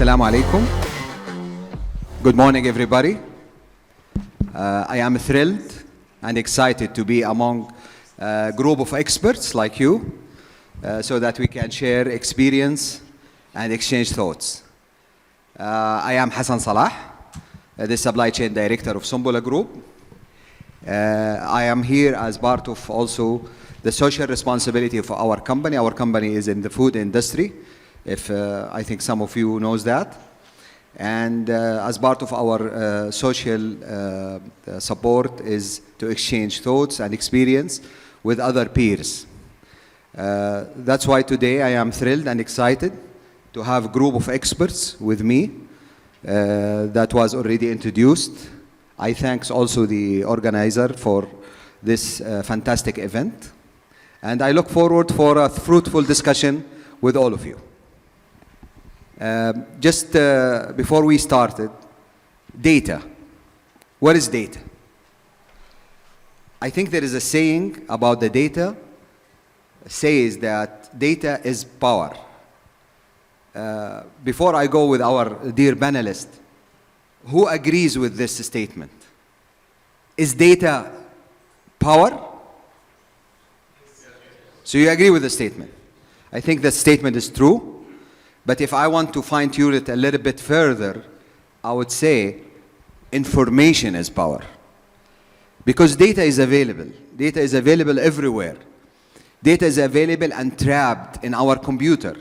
Assalamu alaikum. Good morning, everybody. I am thrilled and excited to be among a group of experts like you so that we can share experience and exchange thoughts. I am Hasan Salah, the supply chain director of Sunbulah Group. I am here as part of also the social responsibility of our company. Our company is in the food industry, if I think some of you knows that. And as part of our social support is to exchange thoughts and experience with other peers. That's why today I am thrilled and excited to have a group of experts with me that was already introduced. I thank also the organizer for this fantastic event. And I look forward for a fruitful discussion with all of you. Just before we started, data. What is data? I think there is a saying about the data, says that data is power. Before I go with our dear panelist, who agrees with this statement? Is data power? So you agree with the statement? I think the statement is true, but if I want to fine-tune it a little bit further, I would say information is power. Because data is available. Data is available everywhere. Data is available and trapped in our computer.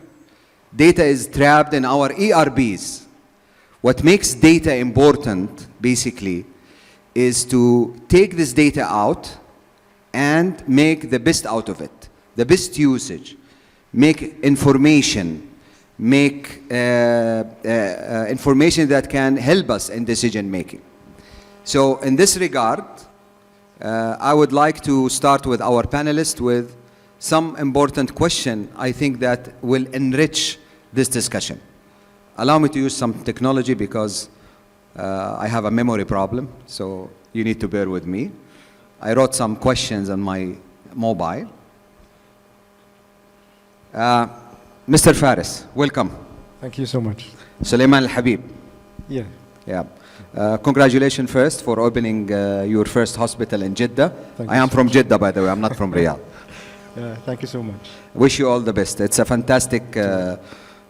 Data is trapped in our ERBs. What makes data important, basically, is to take this data out and make the best out of it. The best usage, make information, make information that can help us in decision making. So in this regard, I would like to start with our panelists with some important question I think that will enrich this discussion. Allow me to use some technology because I have a memory problem, so you need to bear with me. I wrote some questions on my mobile. Mr. Faris, welcome. Thank you so much. Sulaiman Habib. Yeah. Yeah. Congratulations first for opening your first hospital in Jeddah. I am from Jeddah, by the way. I'm not from Riyadh. Thank you so much. Wish you all the best. It's a fantastic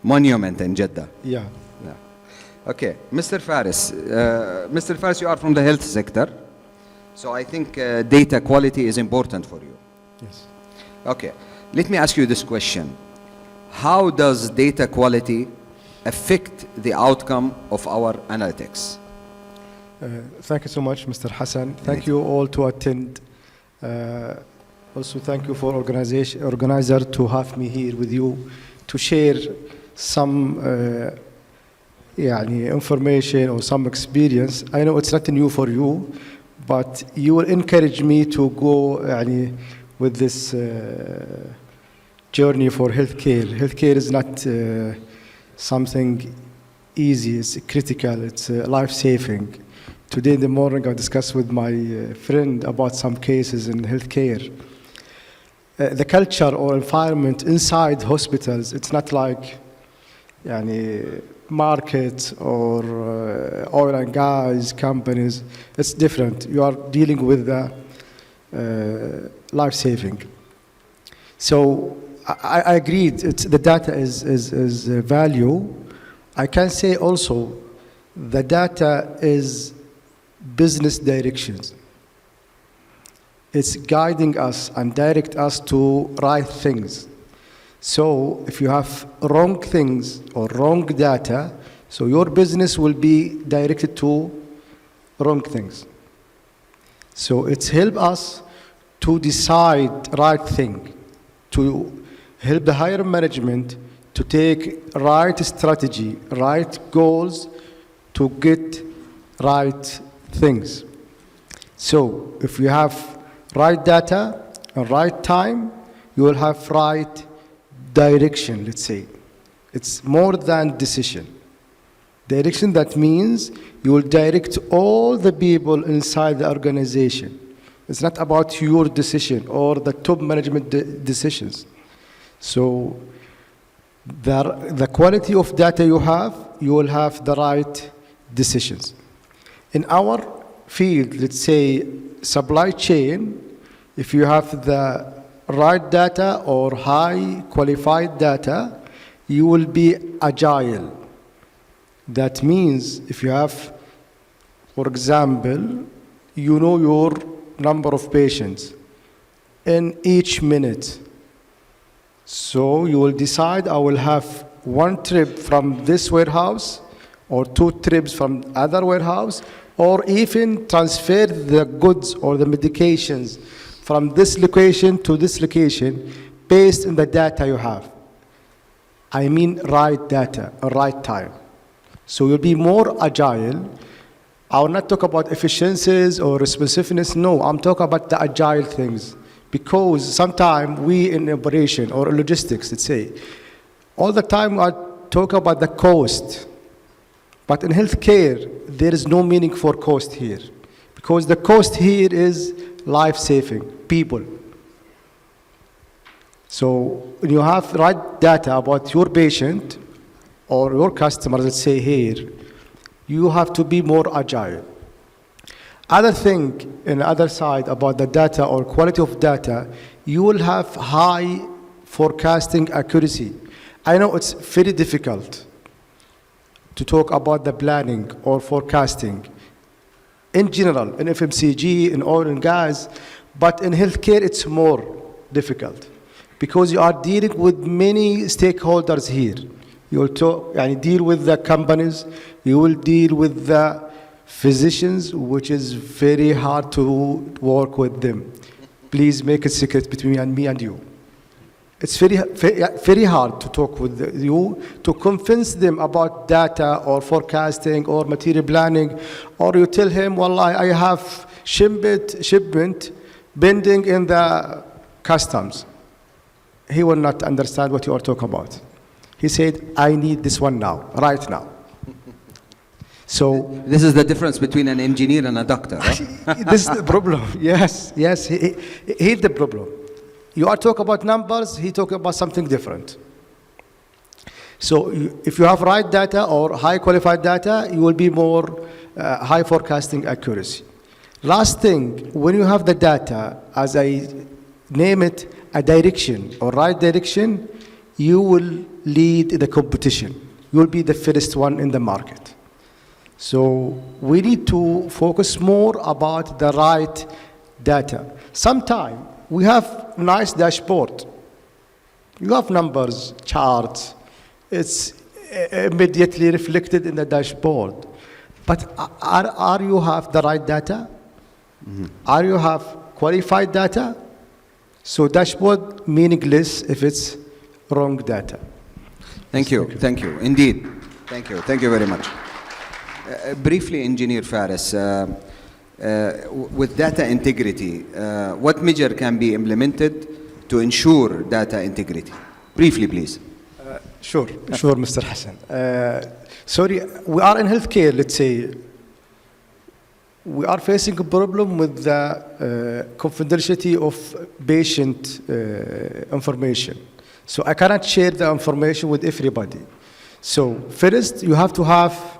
monument in Jeddah. Yeah. Okay, Mr. Faris. Mr. Faris, you are from the health sector. So I think data quality is important for you. Yes. Okay. Let me ask you this question. How does data quality affect the outcome of our analytics? Thank you so much, Mr. Hasan. Thank you all to attend. Also, thank you for organizer to have me here with you to share some information or some experience. I know it's not new for you, but you will encourage me to go with this journey for healthcare. Healthcare is not something easy, it's critical, it's life-saving. Today in the morning I discussed with my friend about some cases in healthcare. The culture or environment inside hospitals, it's not like markets or oil and gas companies, it's different. You are dealing with the life-saving. So I agreed, the data is value. I can say also the data is business directions. It's guiding us and direct us to right things. So if you have wrong things or wrong data, so your business will be directed to wrong things. So it's help us to decide right thing, to help the higher management to take right strategy, right goals to get right things. So if you have right data and right time, you will have right direction, let's say. It's more than decision. Direction, that means you will direct all the people inside the organization. It's not about your decision or the top management decisions. So The quality of data you have, you will have the right decisions. In our field, let's say supply chain, if you have the right data or high qualified data, you will be agile. That means if you have, for example, you know your number of patients in each minute. So you will decide, I will have one trip from this warehouse or two trips from other warehouse, or even transfer the goods or the medications from this location to this location based on the data you have. I mean right data, right time. So you'll be more agile. I will not talk about efficiencies or responsiveness. No, I'm talking about the agile things. Because sometimes we in operation or logistics, let's say, all the time I talk about the cost. But in healthcare, there is no meaning for cost here. Because the cost here is life-saving, people. So when you have right data about your patient or your customer, let's say here, you have to be more agile. Other thing, in the other side about the data or quality of data, you will have high forecasting accuracy. I know it's very difficult to talk about the planning or forecasting in general, in FMCG, in oil and gas, but in healthcare it's more difficult because you are dealing with many stakeholders here. You will deal with the companies, you will deal with the physicians, which is very hard to work with them. Please make a secret between me and you. It's very hard to talk with you, to convince them about data or forecasting or material planning, or you tell him, well, I have shipment pending in the customs. He will not understand what you are talking about. He said, I need this one now, right now. So this is the difference between an engineer and a doctor. Huh? This is the problem. Yes, he's the problem. You are talking about numbers, he talking about something different. So if you have right data or high qualified data, you will be more high forecasting accuracy. Last thing, when you have the data, as I name it, a direction or right direction, you will lead the competition. You will be the first one in the market. So we need to focus more about the right data. Sometimes we have nice dashboard. You have numbers, charts. It's immediately reflected in the dashboard. But are you have the right data? Mm-hmm. Are you have qualified data? So dashboard meaningless if it's wrong data. Thank you. Indeed. Thank you very much. Briefly, Engineer Faris, with data integrity, what measure can be implemented to ensure data integrity? Briefly, please. Sure, Mr. Hasan. Sorry, we are in healthcare, let's say. We are facing a problem with the confidentiality of patient information. So I cannot share the information with everybody. So first, you have to have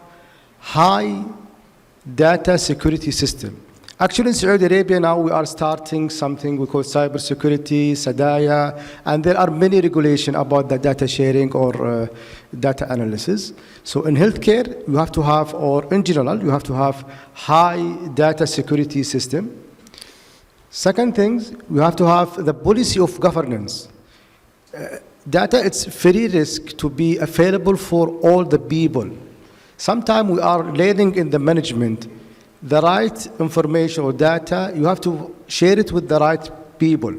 high data security system. Actually, in Saudi Arabia now we are starting something we call cybersecurity, Sadaya, and there are many regulations about the data sharing or data analysis. So in healthcare, you have to have, or in general, you have to have high data security system. Second thing, you have to have the policy of governance. Data, it's very risk to be available for all the people. Sometimes we are learning in the management the right information or data, you have to share it with the right people.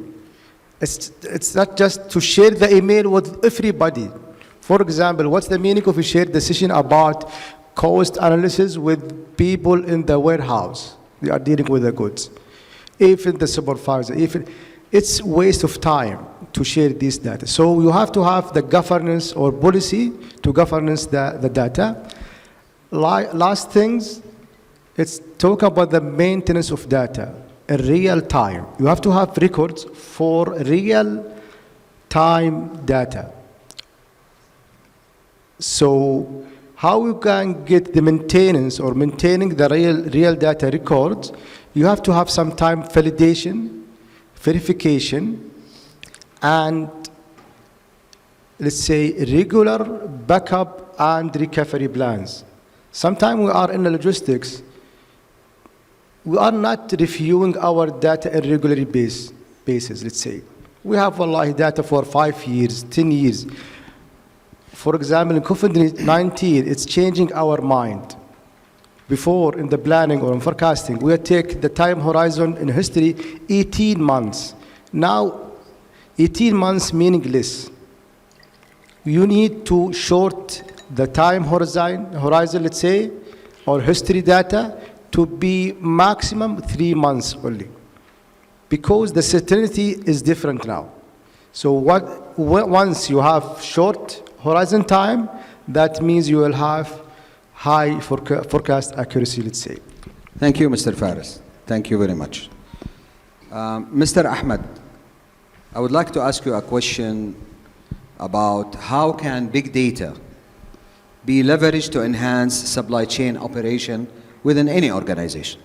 It's not just to share the email with everybody. For example, what's the meaning of a shared decision about cost analysis with people in the warehouse? They are dealing with the goods. Even the supervisor, it's waste of time to share this data. So you have to have the governance or policy to governance the data. Last things, let's talk about the maintenance of data in real time. You have to have records for real time data. So how you can get the maintenance or maintaining the real data records, you have to have some time validation, verification, and let's say regular backup and recovery plans. Sometimes we are in the logistics, we are not reviewing our data on a regular basis, let's say. We have wallahi data for 5 years, 10 years. For example, in COVID-19, it's changing our mind. Before, in the planning or in forecasting, we take the time horizon in history 18 months. Now, 18 months meaningless. You need to short the time horizon, let's say, or history data to be maximum 3 months only. Because the certainty is different now. So once you have short horizon time, that means you will have high forecast accuracy, let's say. Thank you, Mr. Faris. Thank you very much. Mr. Ahmed, I would like to ask you a question about how can big data be leveraged to enhance supply chain operation within any organization?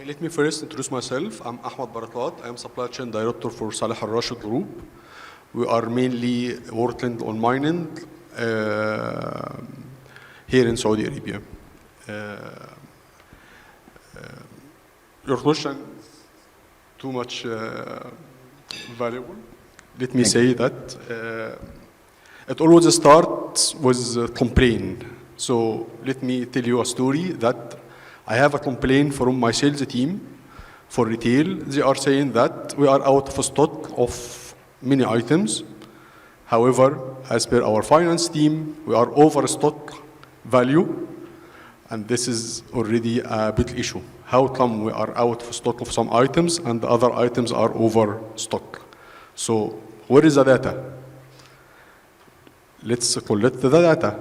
Let me first introduce myself. I'm Ahmed Barakat. I am Supply Chain Director for Salah Al-Rashid Group. We are mainly working on mining here in Saudi Arabia. Your question is too much valuable. Let me say that it always starts with a complaint. So let me tell you a story that I have a complaint from my sales team for retail. They are saying that we are out of stock of many items. However, as per our finance team, we are overstock value, and this is already a big issue. How come we are out of stock of some items and the other items are overstock? So where is the data? Let's collect the data.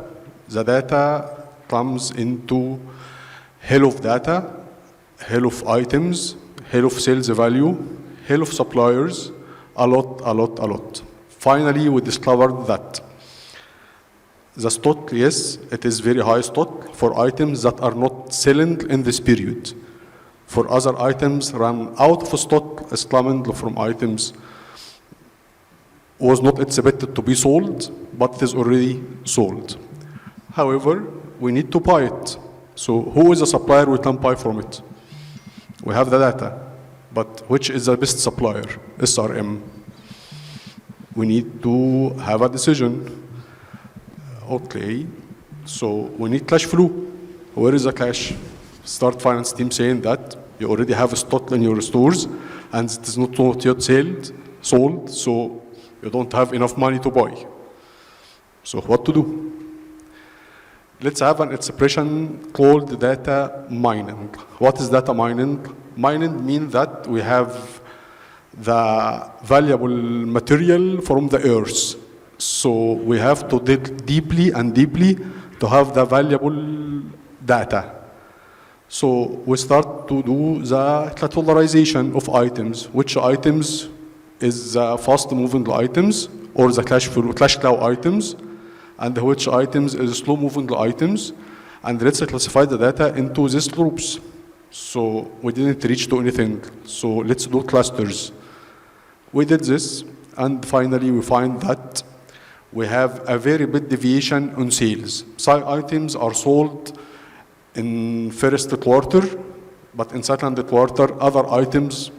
The data comes into hell of data, hell of items, hell of sales value, hell of suppliers, a lot. Finally, we discovered that the stock, yes, it is very high stock for items that are not selling in this period. For other items run out of stock, is coming from items was not expected to be sold, but it is already sold. However, we need to buy it. So who is the supplier we can buy from it? We have the data, but which is the best supplier? SRM. We need to have a decision. Okay, so we need cash flow. Where is the cash? Start finance team saying that you already have a stock in your stores and it is not yet sold, so you don't have enough money to buy. So what to do? Let's have an expression called data mining. What is data mining? Mining means that we have the valuable material from the earth. So we have to dig deeply to have the valuable data. So we start to do the categorization of items. Which items is the fast moving items or the cash cow items, and which items is slow moving items, and let's classify the data into these groups. So we didn't reach to anything, so let's do clusters. We did this, and finally we find that we have a very big deviation on sales. Some items are sold in first quarter, but in second quarter other items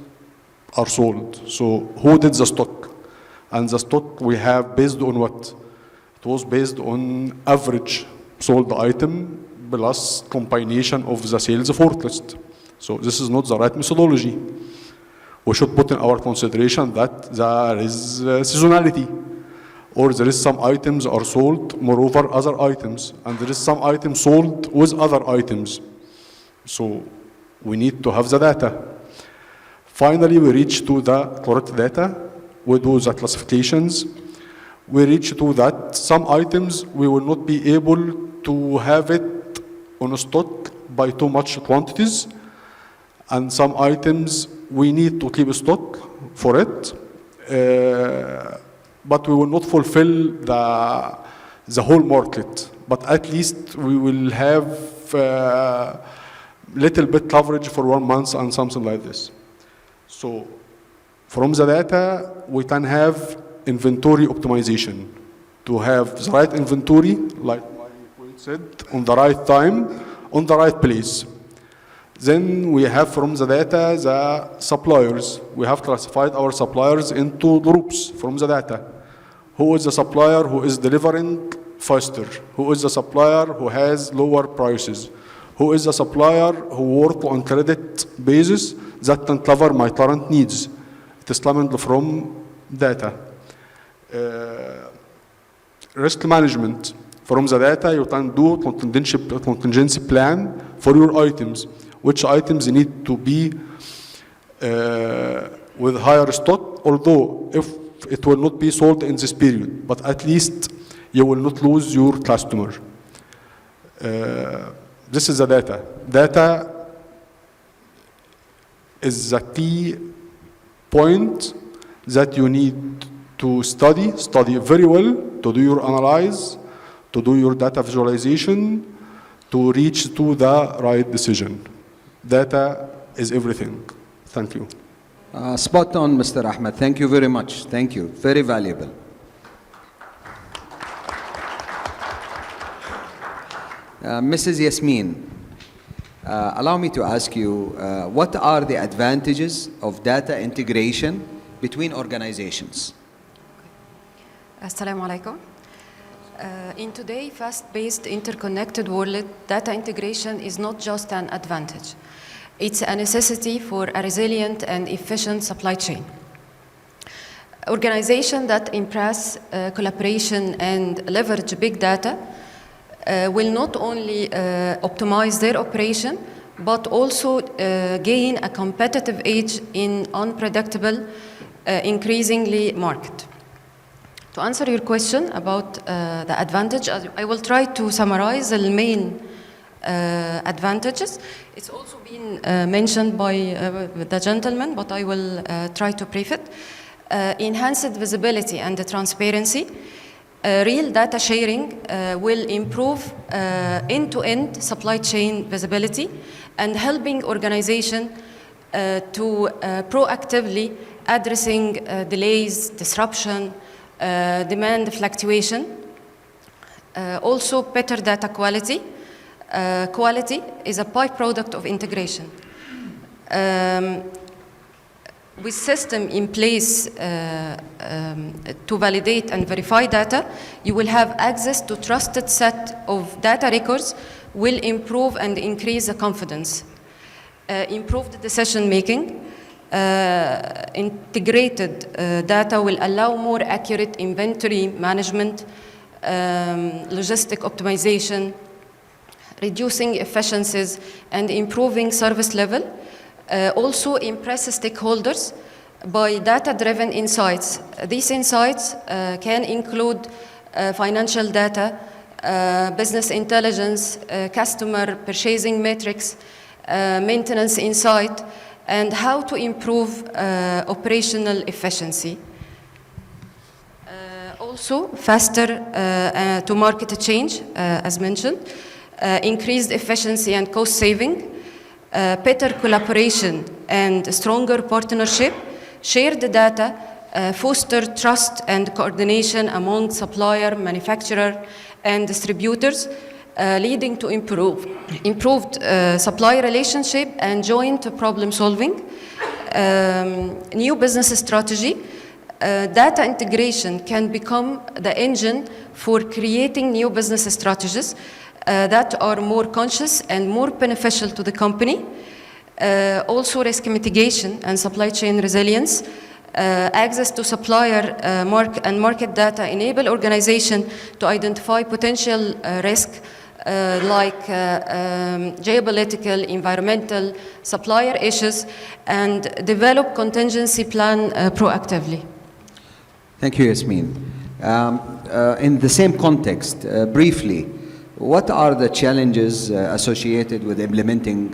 are sold. So who did the stock? And the stock we have based on what? It was based on average sold item plus combination of the sales forecast. So this is not the right methodology. We should put in our consideration that there is seasonality, or there is some items are sold moreover other items, and there is some items sold with other items. So we need to have the data. Finally, we reach to the correct data. We do the classifications. We reach to that some items we will not be able to have it on stock by too much quantities, and some items we need to keep stock for it. but we will not fulfill the whole market. But at least we will have little bit coverage for 1 month and something like this. So from the data, we can have inventory optimization to have the right inventory, like my colleague said, on the right time, on the right place. Then we have from the data the suppliers. We have classified our suppliers into groups from the data. Who is the supplier who is delivering faster? Who is the supplier who has lower prices? Who is the supplier who works on credit basis that can cover my current needs? It is coming from data. Risk management. From the data, you can do contingency plan for your items. Which items need to be with higher stock, although if it will not be sold in this period, but at least you will not lose your customer. This is the data. Data is the key point that you need to study very well, to do your analyze, to do your data visualization, to reach to the right decision. Data is everything. Thank you. Spot on, Mr. Ahmed. Thank you very much. Thank you. Very valuable. Mrs. Yasmin, allow me to ask you, what are the advantages of data integration between organizations? Assalamu alaikum. In today's fast-paced, interconnected world, data integration is not just an advantage. It's a necessity for a resilient and efficient supply chain. Organizations that embrace collaboration and leverage big data will not only optimize their operation, but also gain a competitive edge in unpredictable, increasingly market. To answer your question about the advantage, I will try to summarize the main advantages. It's also been mentioned by the gentleman, but I will try to brief it. Enhanced visibility and transparency. Real data sharing will improve end-to-end supply chain visibility and helping organization to proactively addressing delays, disruption, demand fluctuation. Also better data quality. Quality is a byproduct of integration. With system in place to validate and verify data, you will have access to trusted set of data records, will improve and increase the confidence. Improved decision making. Integrated data will allow more accurate inventory management, logistic optimization, reducing efficiencies and improving service level. Also impress stakeholders by data-driven insights. These insights can include financial data, business intelligence, customer purchasing metrics, maintenance insight, and how to improve operational efficiency. Also faster to market change, as mentioned, increased efficiency and cost saving, better collaboration and stronger partnership, shared data, foster trust and coordination among supplier, manufacturer, and distributors, leading to improved supply relationship and joint problem solving. New business strategy. Data integration can become the engine for creating new business strategies that are more conscious and more beneficial to the company. Also risk mitigation and supply chain resilience. Access to supplier and market data enable organization to identify potential risk like geopolitical, environmental, supplier issues, and develop contingency plan proactively. Thank you, Yasmin. In the same context, briefly, what are the challenges associated with implementing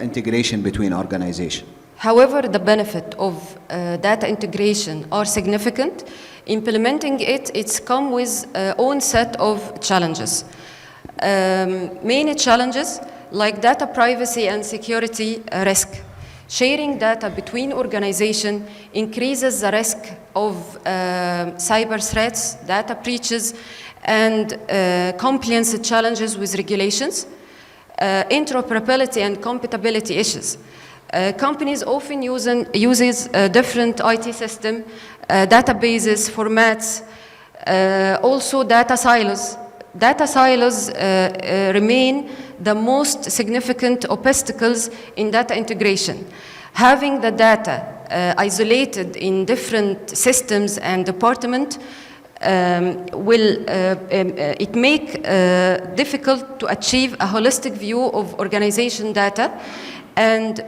integration between organizations? However, the benefit of data integration are significant Implementing it, it's come with own set of challenges. Many challenges like data privacy and security risk. Sharing data between organizations increases the risk of cyber threats, data breaches, and compliance challenges with regulations, interoperability and compatibility issues. Companies often uses different IT system, databases, formats, also data silos. Data silos remain the most significant obstacles in data integration. Having the data isolated in different systems and departments will it make difficult to achieve a holistic view of organization data, and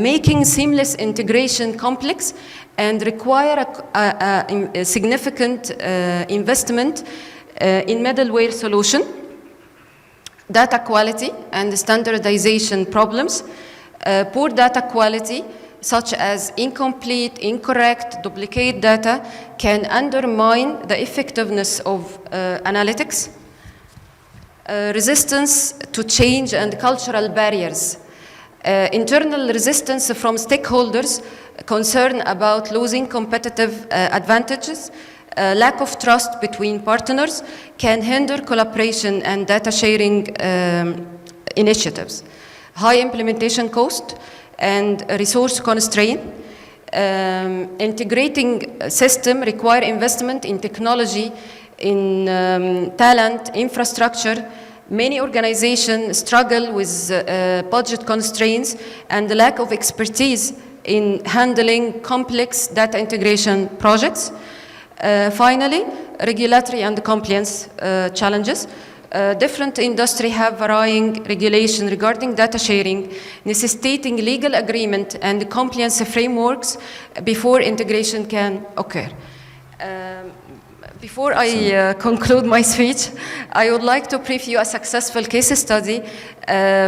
making seamless integration complex and require a significant investment in middleware solution. Data quality and standardization problems. Poor data quality, such as incomplete, incorrect, duplicate data, can undermine the effectiveness of analytics. Resistance to change and cultural barriers. Internal resistance from stakeholders, concern about losing competitive advantages, lack of trust between partners can hinder collaboration and data sharing initiatives. High implementation cost and resource constraint. Integrating system require investment in technology, in talent, infrastructure. Many organizations struggle with budget constraints and the lack of expertise in handling complex data integration projects. Finally, regulatory and compliance challenges. Different industries have varying regulation regarding data sharing, necessitating legal agreement and compliance frameworks before integration can occur. Before I conclude my speech, I would like to preview a successful case study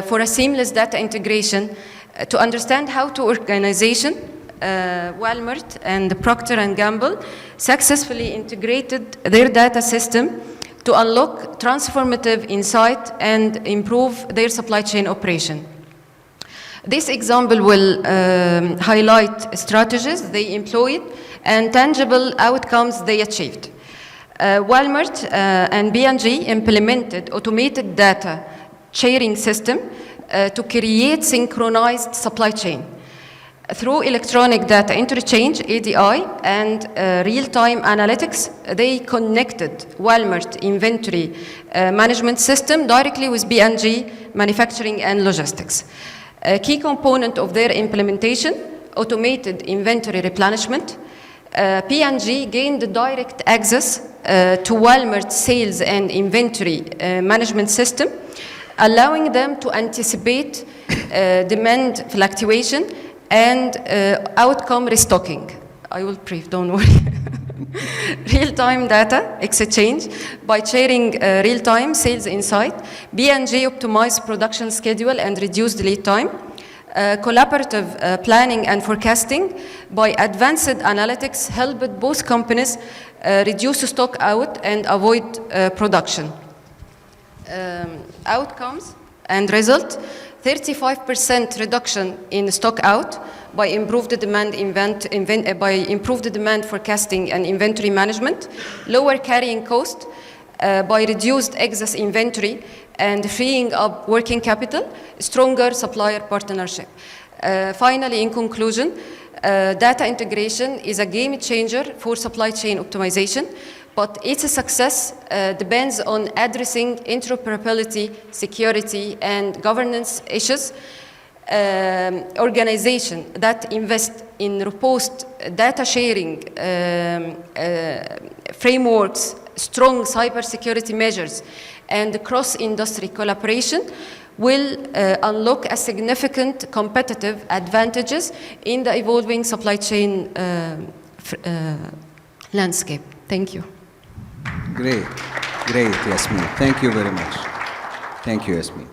for a seamless data integration to understand how two organizations, Walmart and Procter & Gamble, successfully integrated their data system to unlock transformative insight and improve their supply chain operation. This example will highlight strategies they employed and tangible outcomes they achieved. Walmart and B&G implemented automated data sharing system to create synchronized supply chain. Through electronic data interchange, EDI, and real-time analytics, they connected Walmart inventory management system directly with B&G manufacturing and logistics. A key component of their implementation, automated inventory replenishment. P&G gained direct access to Walmart sales and inventory management system, allowing them to anticipate demand fluctuation and outcome restocking. I will brief, don't worry. Real-time data exchange. By sharing real-time sales insight, B&G optimized production schedule and reduced lead time. Collaborative planning and forecasting by advanced analytics helped both companies reduce stock out and avoid production. Outcomes and result: 35% reduction in stock out by improved demand forecasting and inventory management, lower carrying cost by reduced excess inventory and freeing up working capital, stronger supplier partnership. Finally, in conclusion, data integration is a game changer for supply chain optimization, but its success depends on addressing interoperability, security, and governance issues. Organizations that invest in robust data sharing frameworks, strong cybersecurity measures, and cross-industry collaboration will unlock a significant competitive advantages in the evolving supply chain landscape. Thank you. Great, great, Yasmin. Thank you very much. Thank you, Yasmin.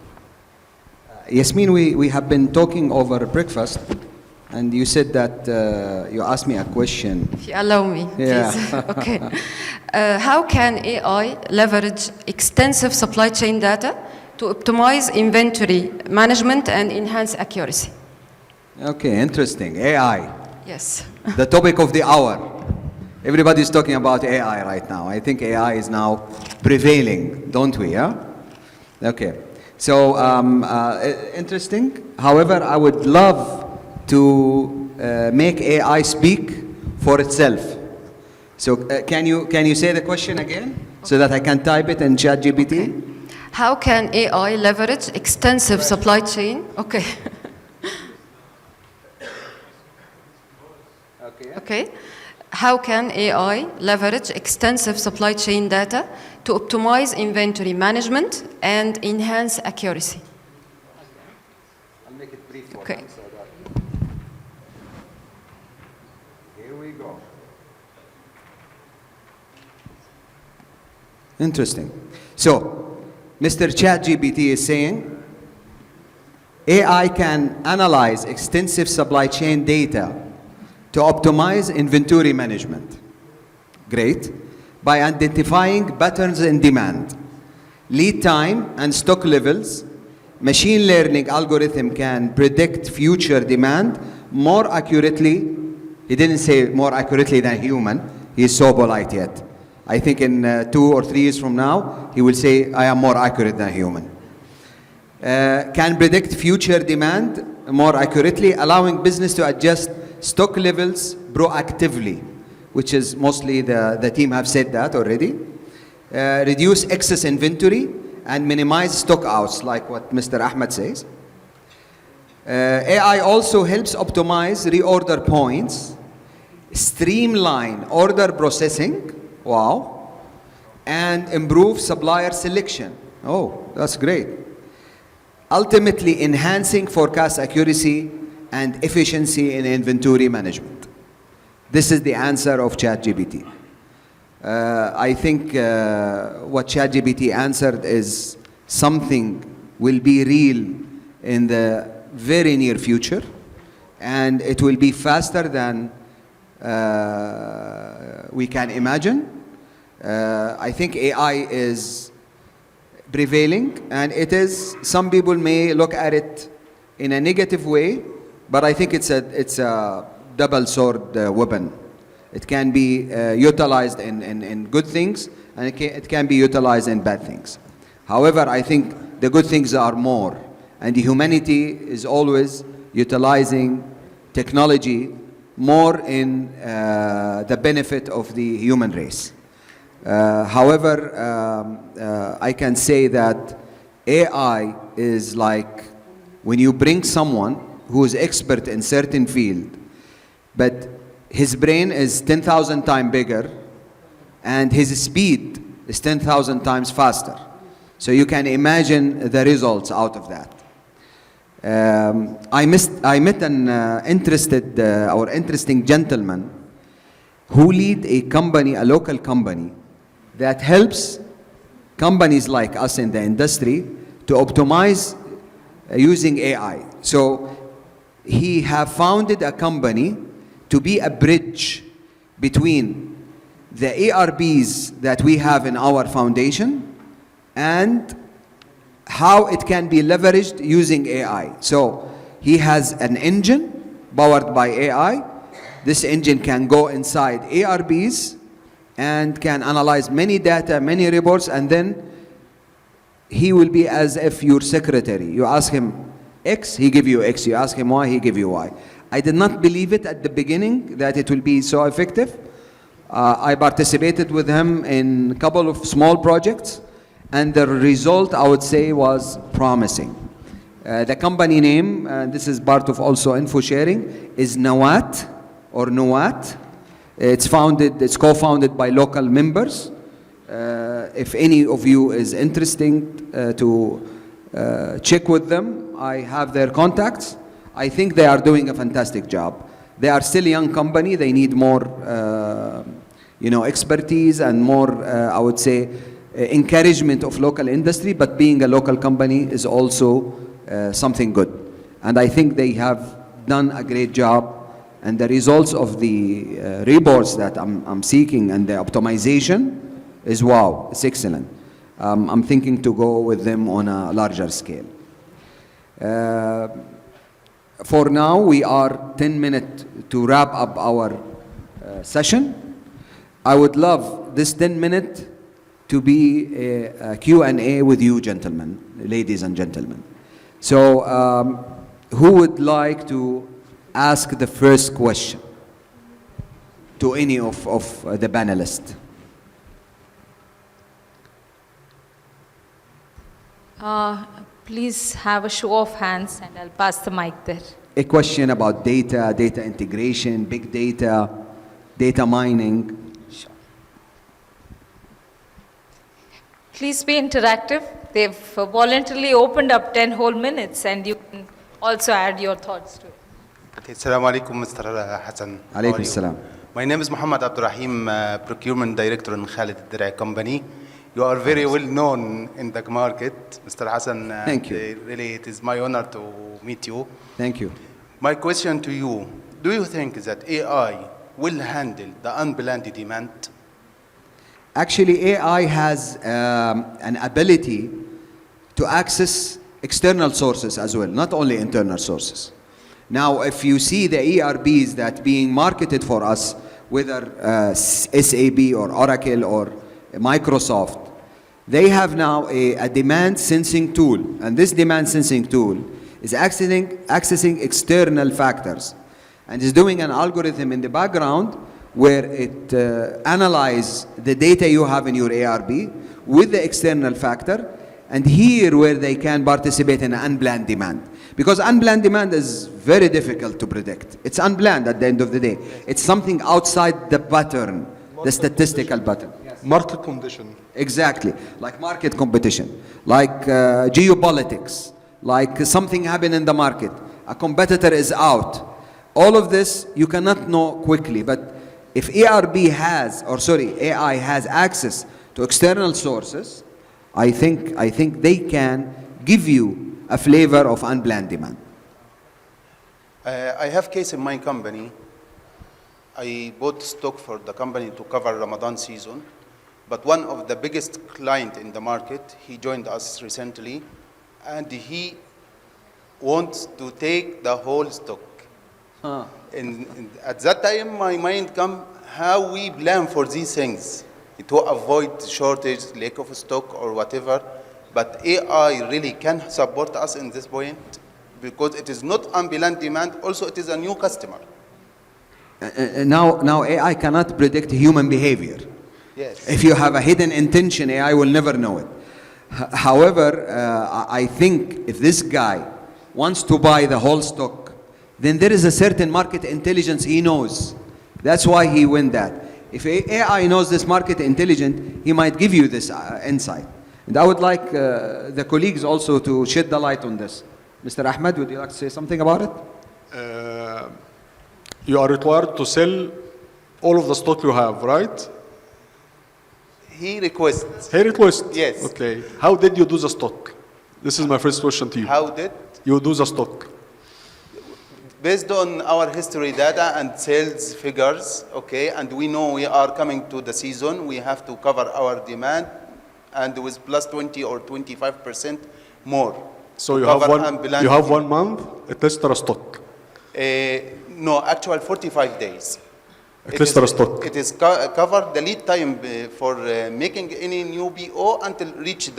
Yasmin, we have been talking over breakfast And you said that you asked me a question. If you allow me, Yeah. please. Okay. How can AI leverage extensive supply chain data to optimize inventory management and enhance accuracy? Okay, interesting. AI, Yes. the topic of the hour. Everybody's talking about AI right now. I think AI is now prevailing, don't we? Yeah. Okay. So interesting. However, I would love to make AI speak for itself. So can you say the question again so that I can type it in ChatGPT? How can AI leverage extensive supply chain? Okay. Okay. How can AI leverage extensive supply chain data to optimize inventory management and enhance accuracy? I'll make it brief for Okay. them so that. Here we go. Interesting. So, Mr. ChatGPT is saying AI can analyze extensive supply chain data to optimize inventory management. Great. By identifying patterns in demand, lead time, and stock levels, machine learning algorithm can predict future demand more accurately. He didn't say more accurately than human. He is so polite yet. I think in 2 or 3 years from now, he will say, I am more accurate than human. Can predict future demand more accurately, allowing business to adjust stock levels proactively, which is mostly the team have said that already. Reduce excess inventory and minimize stock outs, like what Mr. Ahmed says. AI also helps optimize reorder points, streamline order processing, wow, and improve supplier selection. Oh, that's great. Ultimately enhancing forecast accuracy and efficiency in inventory management. This is the answer of ChatGPT. I think what ChatGPT answered is something will be real in the very near future, and it will be faster than we can imagine. I think AI is prevailing, and it is, some people may look at it in a negative way, but I think it's a double-sword weapon. It can be utilized in good things, and it can be utilized in bad things. However, I think the good things are more, and the humanity is always utilizing technology more in the benefit of the human race. However, I can say that AI is like when you bring someone who is expert in certain field, but his brain is 10,000 times bigger and his speed is 10,000 times faster. So you can imagine the results out of that. I met an interesting gentleman who lead a company, a local company, that helps companies like us in the industry to optimize using AI. So he have founded a company to be a bridge between the ERPs that we have in our foundation and how it can be leveraged using AI. So he has an engine powered by AI. This engine can go inside ERPs and can analyze many data, many reports, and then he will be as if your secretary. You ask him X, he give you X. You ask him Y, he give you Y. I did not believe it at the beginning that it will be so effective. I participated with him in a couple of small projects, and the result, I would say, was promising. The company name, this is part of also info sharing, is Nawat or Nuwat. It's co-founded by local members. If any of you is interested to check with them, I have their contacts. I think they are doing a fantastic job. They are still a young company. They need more, expertise and more, I would say, encouragement of local industry. But being a local company is also something good. And I think they have done a great job, and the results of the reports that I'm seeking and the optimization is wow, it's excellent. I'm thinking to go with them on a larger scale. For now, we are 10 minutes to wrap up our session. I would love this 10 minutes to be a Q&A with you gentlemen, ladies and gentlemen. So who would like to ask the first question to any of the panelists? Please have a show of hands and I'll pass the mic there. A question about data, data integration, big data, data mining. Sure. Please be interactive. They've voluntarily opened up 10 whole minutes and you can also add your thoughts to it. Okay, Assalamu alaikum, Mr. Hasan. How are Alaikum you? salam. My name is Muhammad Abdurrahim, Procurement Director in Khalid Direct Company. You are very well known in the market, Mr. Hasan. Thank you. Really, it is my honor to meet you. Thank you. My question to you, do you think that AI will handle the unplanned demand? Actually, AI has an ability to access external sources as well, not only internal sources. Now, if you see the ERBs that being marketed for us, whether SAP or Oracle or Microsoft, they have now a demand sensing tool, and this demand sensing tool is accessing external factors, and is doing an algorithm in the background where it analyzes the data you have in your ARB with the external factor, and here where they can participate in unplanned demand. Because unplanned demand is very difficult to predict. It's unplanned at the end of the day. It's something outside the pattern, the statistical pattern. Market condition. Exactly, like market competition, like geopolitics, like something happened in the market, a competitor is out. All of this you cannot know quickly, but if AI has access to external sources, I think they can give you a flavor of unplanned demand. I have case in my company. I bought stock for the company to cover Ramadan season. But one of the biggest client in the market, he joined us recently, and he wants to take the whole stock. And at that time, my mind come, how we plan for these things to avoid shortage, lack of stock, or whatever. But AI really can support us in this point because it is not unplanned demand. Also, it is a new customer. Now AI cannot predict human behavior. Yes. If you have a hidden intention, AI will never know it. However, I think if this guy wants to buy the whole stock, then there is a certain market intelligence he knows. That's why he went that. If AI knows this market intelligence, he might give you this insight. And I would like the colleagues also to shed the light on this. Mr. Ahmed, would you like to say something about it? You are required to sell all of the stock you have, right? He requests. He requests? Yes. Okay. How did you do the stock? This is my first question to you. How did? You do the stock. Based on our history data and sales figures, okay, and we know we are coming to the season, we have to cover our demand, and with plus 20 or 25% more. So you have 1 month, at least a stock. No, actual 45 days. At least a stock. It is covered the lead time for making any new BO until reach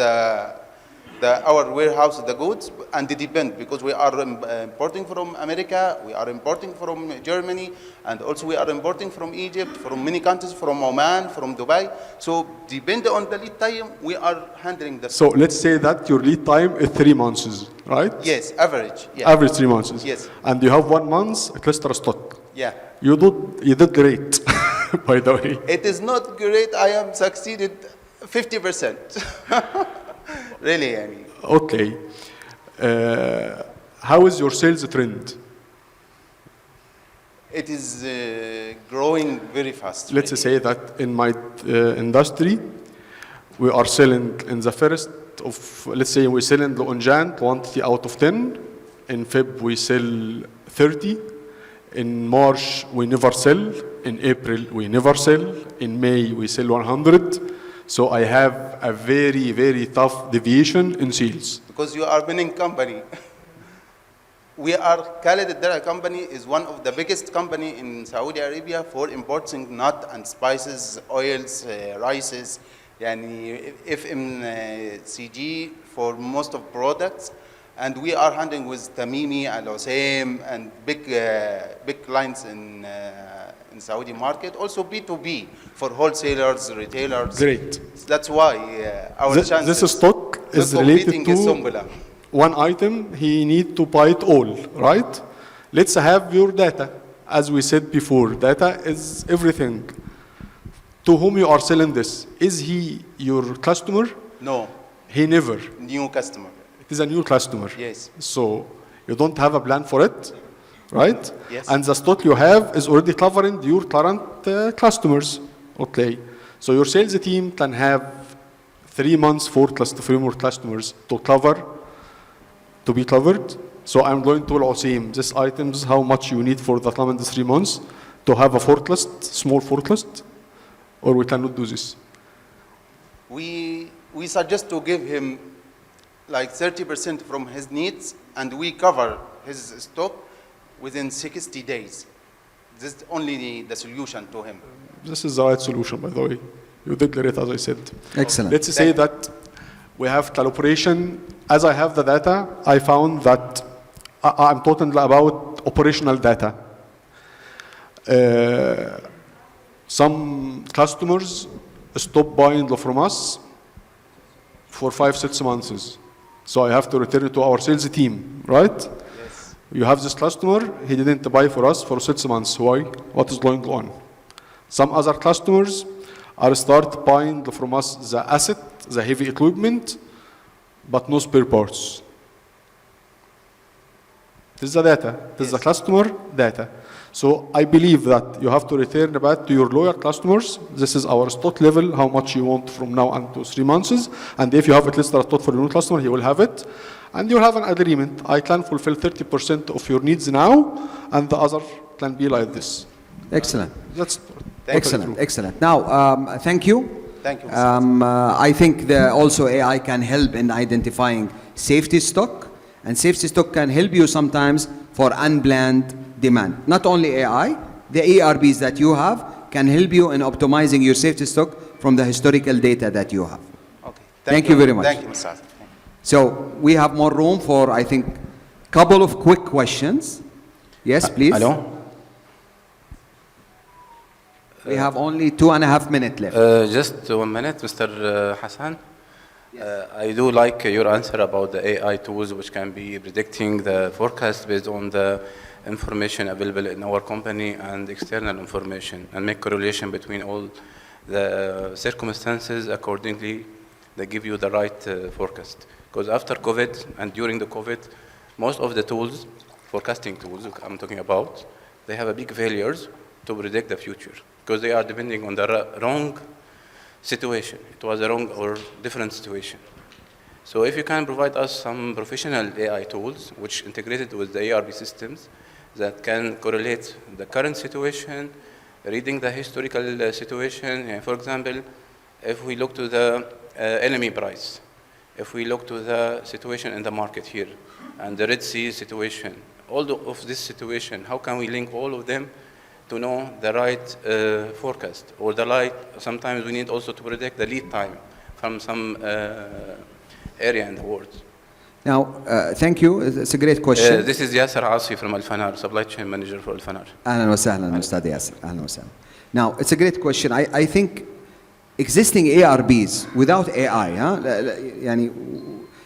our warehouse, the goods, and it depends because we are importing from America, we are importing from Germany, and also we are importing from Egypt, from many countries, from Oman, from Dubai. So depending on the lead time, we are handling the. So let's say that your lead time is 3 months, right? Yes, average. Yeah. Average 3 months. Yes. And you have 1 month, a cluster stock. Yeah. You did great, by the way. It is not great. I am succeeded 50%. Really, I mean. Okay. How is your sales trend? It is growing very fast. Let's say that in my industry, we are selling in the first of, let's say we're selling on Jan 20 out of 10. In Feb, we sell 30. In March, we never sell. In April, we never sell. In May, we sell 100. So I have a very, very tough deviation in sales. Because you are winning company. We are, Khalid Dara company is one of the biggest company in Saudi Arabia for importing nut and spices, oils, rices, yani FMCG for most of products. And we are handling with Tamimi, Al-Hussein, and big clients in Saudi market. Also B2B for wholesalers, retailers. Great. That's why our chances. This stock is related to Sunbulah. one item. He need to buy it all, right? Let's have your data. As we said before, data is everything. To whom you are selling this? Is he your customer? No, He never. new customer. It is a new customer. Yes. So you don't have a plan for it, right? Yes. And the stock you have is already covering your current customers. Okay. So your sales team can have 3 months, 4 more customers to be covered. So I'm going to Al-Hussein, these items, how much you need for the coming 3 months to have a forecast, small forecast, or we cannot do this. We suggest to give him like 30% from his needs, and we cover his stock within 60 days. This is only the solution to him. This is the right solution, by the way. You declare it as I said. Excellent. Let's say that we have calibration. As I have the data, I found that I'm talking about operational data. Some customers stop buying from us for 5-6 months. So I have to return it to our sales team, right? Yes. You have this customer, he didn't buy for us for 6 months. Why? What is going on? Some other customers are start buying from us the asset, the heavy equipment, but no spare parts. This is the data. This is the customer data. So I believe that you have to return back to your loyal customers. This is our stock level, how much you want from now until 3 months. And if you have at least a stock for your new customer, he will have it. And you'll have an agreement. I can fulfill 30% of your needs now, and the other can be like this. Excellent. That's Excellent. Excellent. Now, thank you. Thank you, Mr. I think also AI can help in identifying safety stock, and safety stock can help you sometimes for unplanned demand. Not only AI, the ERBs that you have can help you in optimizing your safety stock from the historical data that you have. Okay. Thank you very much. Thank you, Mr. Hasan. So we have more room for, I think, couple of quick questions. Yes, please. Hello? We have only 2.5 minutes left. Just 1 minute, Mr. Hasan. I do like your answer about the AI tools which can be predicting the forecast based on the information available in our company and external information, and make correlation between all the circumstances accordingly. They give you the right forecast. Because after COVID and during the COVID, most of the tools, forecasting tools I'm talking about, they have a big failures to predict the future because they are depending on the wrong situation. It was a wrong or different situation. So if you can provide us some professional AI tools which integrated with the ERP systems that can correlate the current situation, reading the historical situation. For example, if we look to the enemy price, if we look to the situation in the market here, and the Red Sea situation, all of this situation, how can we link all of them to know the right forecast, or the right, sometimes we need also to predict the lead time from some area in the world. Now, thank you. It's a great question. This is Yasser Asi from Al-Fanar, supply chain manager for Al-Fanar. أهلا وسهلا أستاذ ياسر. أهلا وسهلا. Now, it's a great question. I think existing ARBs without AI, يعني,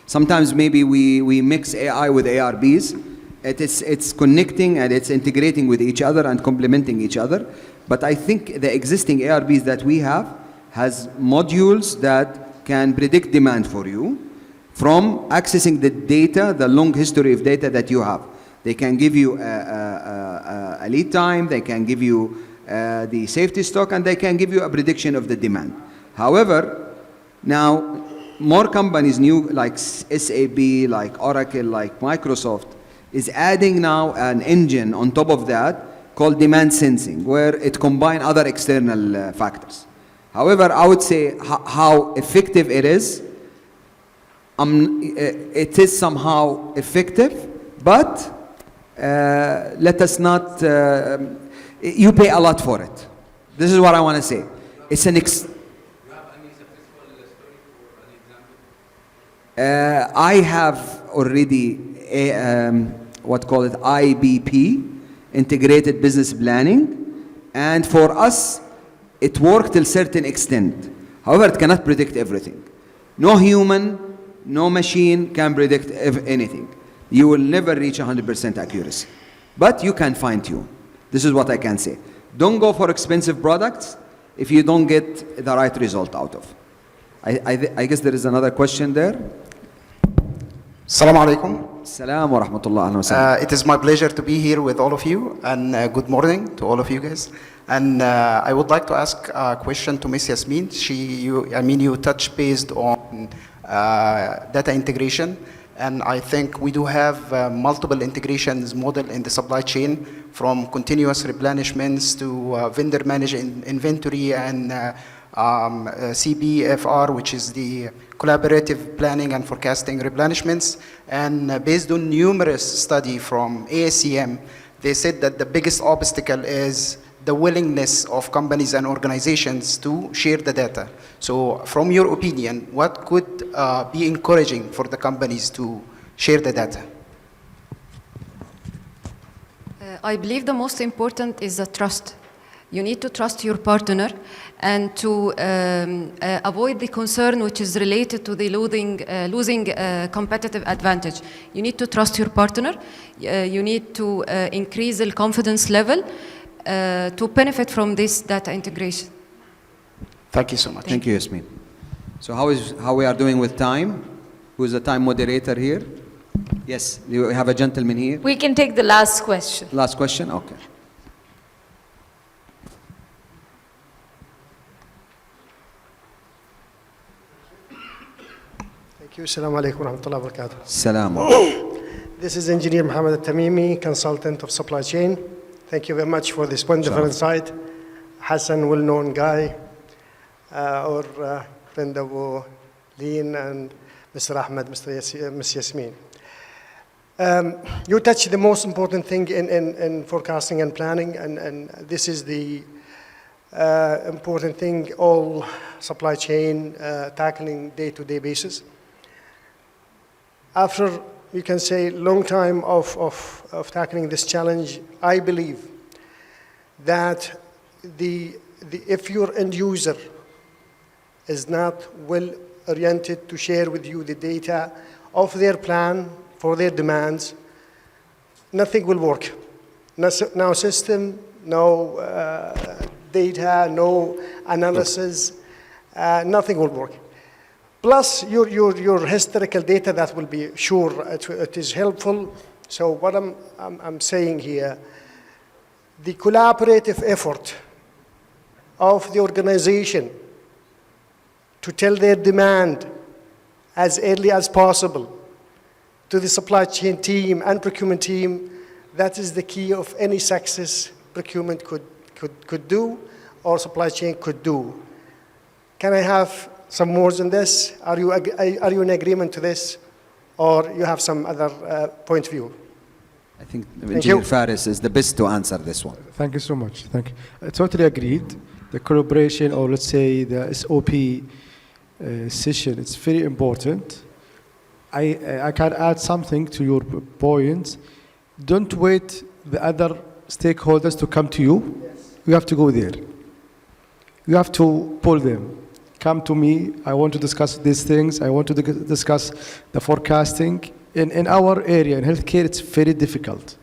sometimes maybe we mix AI with ARBs. It's connecting and it's integrating with each other and complementing each other. But I think the existing ARBs that we have has modules that can predict demand for you from accessing the data, the long history of data that you have. They can give you a lead time, they can give you the safety stock, and they can give you a prediction of the demand. However, now more companies, new like SAP, like Oracle, like Microsoft, is adding now an engine on top of that called demand sensing, where it combines other external factors. However, I would say how effective it is, it is somehow effective, but let us not, you pay a lot for it. This is what I want to say. It's an I have already what call it IBP, integrated business planning, and for us it worked till a certain extent. However, it cannot predict everything. No human, no machine can predict anything. You will never reach 100% accuracy, but you can fine tune. This is what I can say. Don't go for expensive products if you don't get the right result out of. I guess there is another question there. Assalamu alaikum. Salam wa rahmatullah. It is my pleasure to be here with all of you, and good morning to all of you guys. And I would like to ask a question to Miss Yasmin. You touched based on data integration, and I think we do have multiple integrations model in the supply chain, from continuous replenishments to vendor managed inventory and CBFR, which is the collaborative planning and forecasting replenishments. And based on numerous studies from ASEM, they said that the biggest obstacle is the willingness of companies and organizations to share the data. So from your opinion, what could be encouraging for the companies to share the data? I believe the most important is the trust. You need to trust your partner and to avoid the concern which is related to the losing competitive advantage. You need to trust your partner. You need to increase the confidence level to benefit from this data integration. Thank you so much. Thank you, Yasmin. So how we are doing with time? Who is the time moderator here? Yes, you have a gentleman here. We can take the last question. Last question, okay. Thank you. Assalamu alaikum wa rahmatullahi wa barakatuh. Salam. This is Engineer Muhammad Al-Tamimi, consultant of supply chain. Thank you very much for this wonderful insight. Hasan, well-known guy, or friend of Lean, and Mr. Ahmed, Ms. Yasmin. You touched the most important thing in forecasting and planning, and this is the important thing all supply chain tackling day-to-day basis. After, you can say, long time of tackling this challenge, I believe that if your end user is not well oriented to share with you the data of their plan for their demands, nothing will work. No system, no data, no analysis, nothing will work. Plus your historical data, that will be sure it is helpful. So what I'm saying here, the collaborative effort of the organization to tell their demand as early as possible to the supply chain team and procurement team, that is the key of any success procurement could do or supply chain could do. Can I have some words on this? Are you in agreement to this, or you have some other point of view? I think Engineer Faris is the best to answer this one. Thank you so much. Thank you. I totally agreed. The collaboration, or let's say the SOP session, it's very important. I can add something to your point. Don't wait the other stakeholders to come to you. Yes. You have to go there. You have to pull them. Come to me. I want to discuss these things. I want to discuss the forecasting. In our area, in healthcare, it's very difficult.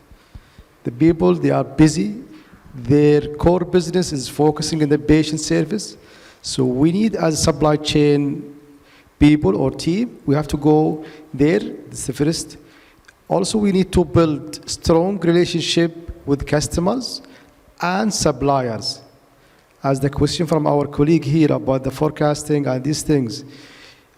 The people, they are busy. Their core business is focusing on the patient service. So we need, as supply chain people or team, we have to go there. That's the first. Also, we need to build strong relationship with customers and suppliers. As the question from our colleague here about the forecasting and these things,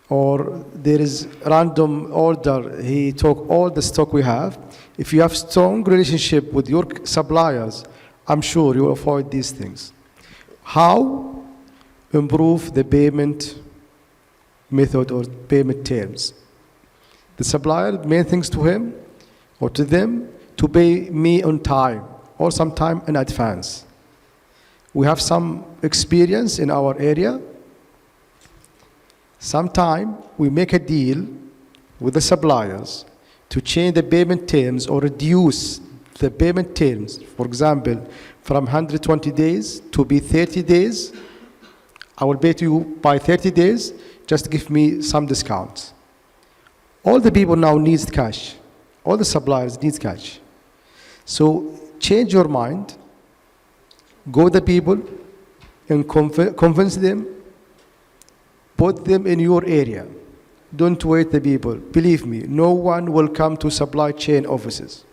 or there is random order, he took all the stock we have. If you have strong relationship with your suppliers, I'm sure you will avoid these things. How? Improve the payment method or payment terms. The supplier, main things to him or to them to pay me on time or sometime in advance. We have some experience in our area. Sometime we make a deal with the suppliers to change the payment terms or reduce the payment terms. For example, from 120 days to be 30 days. I will pay to you by 30 days, just give me some discounts. All the people now need cash. All the suppliers need cash. So change your mind, go to the people and convince them, put them in your area. Don't wait the people. Believe me, no one will come to supply chain offices.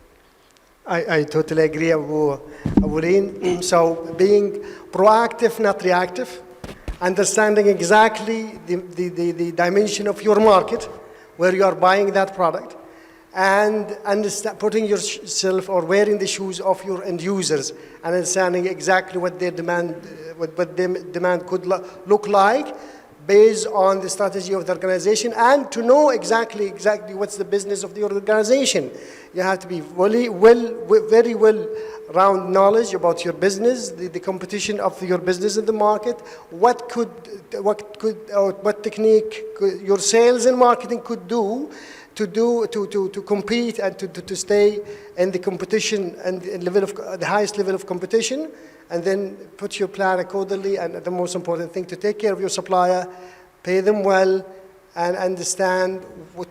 I totally agree, Aboualy. So being proactive, not reactive, understanding exactly the dimension of your market, where you are buying that product, and putting yourself or wearing the shoes of your end users, and understanding exactly what their demand, what their demand could look like, based on the strategy of the organization, and to know exactly what's the business of the organization. You have to be very well-rounded knowledge about your business, the competition of your business in the market, what technique your sales and marketing could do to compete and to stay in the competition and the highest level of competition, and then put your plan accordingly. And the most important thing, to take care of your supplier, pay them well, and understand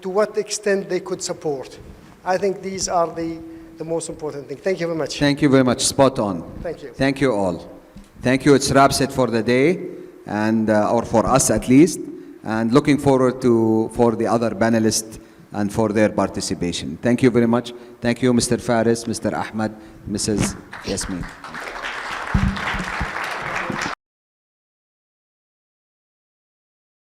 to what extent they could support. I think these are the most important thing. Thank you very much. Thank you very much. Spot on. Thank you. Thank you all. Thank you. It's wraps it for the day, and or for us at least. And looking forward for the other panelists and for their participation. Thank you very much. Thank you, Mr. Faris, Mr. Ahmed, Mrs. Yasmin.